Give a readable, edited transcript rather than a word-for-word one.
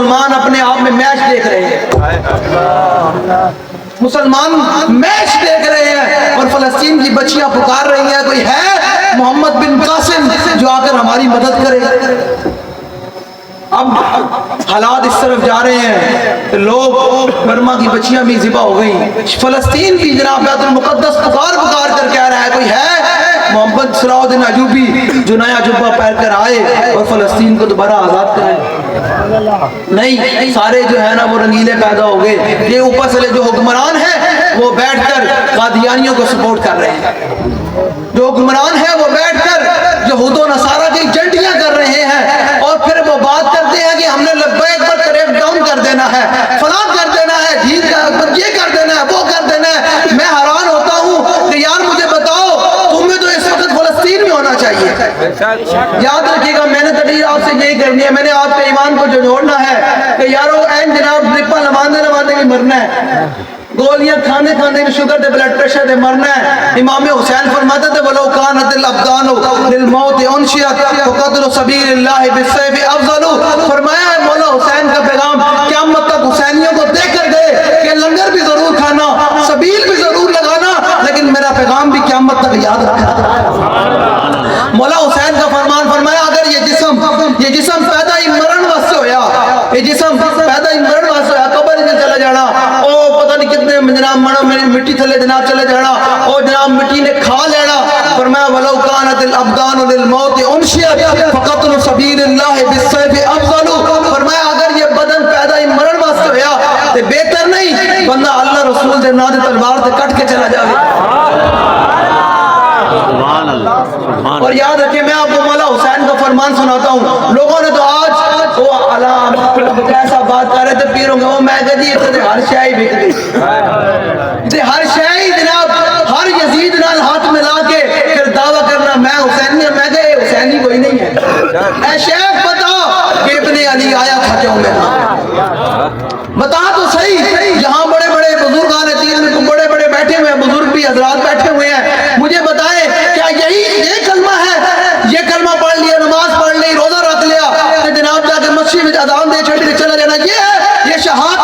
مسلمان اپنے آپ میں میچ دیکھ رہے ہیں، مسلمان میچ دیکھ رہے ہیں، اور فلسطین کی بچیاں پکار رہی ہیں کوئی ہے محمد بن قاسم جو آ کر ہماری مدد کرے۔ اب حالات اس طرف جا رہے ہیں کہ لوگ، برما کی بچیاں بھی ذبح ہو گئی، فلسطین بھی جناب بیت المقدس پکار پکار کر کہہ رہا ہے کوئی ہے محمد صلاح الدین ایوبی جو نیا جبہ پہن کر آئے اور فلسطین کو دوبارہ آزاد کرے۔ نہیں، سارے جو ہے نا وہ رنگیلے پیدا ہو گئے، یہ اوپر سے جو حکمران ہیں وہ بیٹھ کر قادیانیوں کو سپورٹ کر رہے ہیں، جو حکمران ہیں وہ بیٹھ کر یہود و نصارہ کی جنڈیاں کر رہے ہیں، اور پھر وہ بات کرتے ہیں کہ ہم نے لبیک پر کریک ڈاؤن کر دینا ہے، فلاں کر دینا ہے، ٹھیک ہے، یہ کر دینا ہے، وہ کر دینا ہے۔ میں حیران ہوتا ہوں کہ یار مجھے بتاؤ تمہیں تو اس وقت فلسطین میں ہونا چاہیے۔ یاد رکھیے گا، میں نے تقریر آپ سے یہی کرنی ہے، میں نے آپ کے ایمان کو جو جوڑنا ہے کہ یارو این جناب ڈرپا لماندے لماندے بھی مرنا ہے، گولیاں کھانے کھانے میں شوگر دے بلڈ پریشر دے مرنا ہے۔ امام حسین فرماتے تھے وَلَوْ كَانَتِ الْأَبْدَانُ لِلْمَوْتِ أُنْشِئَتْ فَقَتْلُ سَبِيلِ اللَّهِ بِالسَّيْفِ أَفْضَلُ۔ فرمایا ہے مولا حسین کا پیغام قیامت تک حسینیوں کو دے کر گئے کہ لنگر بھی ضرور کھانا، سبیل بھی ضرور لگانا، لیکن میرا پیغام بھی قیامت تک یاد رکھنا۔ مولا حسین کا فرمان فرمایا اگر یہ جسم پیدا ہی مرن واسطے ہویا، یہ جسم پیدا ہی مرن واسطے ہویا، قبر میں چلا جانا، او پتہ نہیں کتنے جناب مڑوں میں مٹی تھلے جناب چلے جانا، او جناب مٹی نے کھا لینا۔ فرمایا وَلَوْ كَانَتِ الْأَبْدَانُ لِلْمَوْتِ أُنْشِئَتْ فَقَتْلُ سَبِيلِ اللَّهِ بِالسَّيْفِ أَفْضَلُ۔ فرمایا اگر یہ بدن پیدا ہی مرن واسطے ہویا تو بہتر نہیں بندہ اللہ رسول دے نام دے تلوار سے کٹ کے چلا جائے۔ اور یاد رکھیں میں آپ کو مولا حسین کا فرمان سناتا ہوں، لوگوں نے تو آج وہ علام کیسا بات کر رہے تھے پیروں کے، وہ میں کہہ دی اتنے ہر شاہی بک گئی، ہر شاہی جناب ہر یزید نال ہاتھ ملا کے پھر دعویٰ کرنا میں حسینی، میں کہے حسینی کوئی نہیں ہے۔ اے شیخ بتا کہ ابن علی آیا تھا کیوں میں، بتا تو صحیح، یہاں بڑے بڑے بزرگان دین میں بڑے بڑے بیٹھے ہوئے ہیں، بزرگ بھی حضرات بیٹھے ہوئے ہیں، مجھے بتائیں کیا یہی یہ کلمہ ہے؟ یہ کلمہ پڑھ لیا، نماز پڑھ لی، روزہ رکھ لیا کہ جناب جا کے مسجد میں اذان دے چھڑ کے چلا جانا یہ ہے؟ یہ شہادت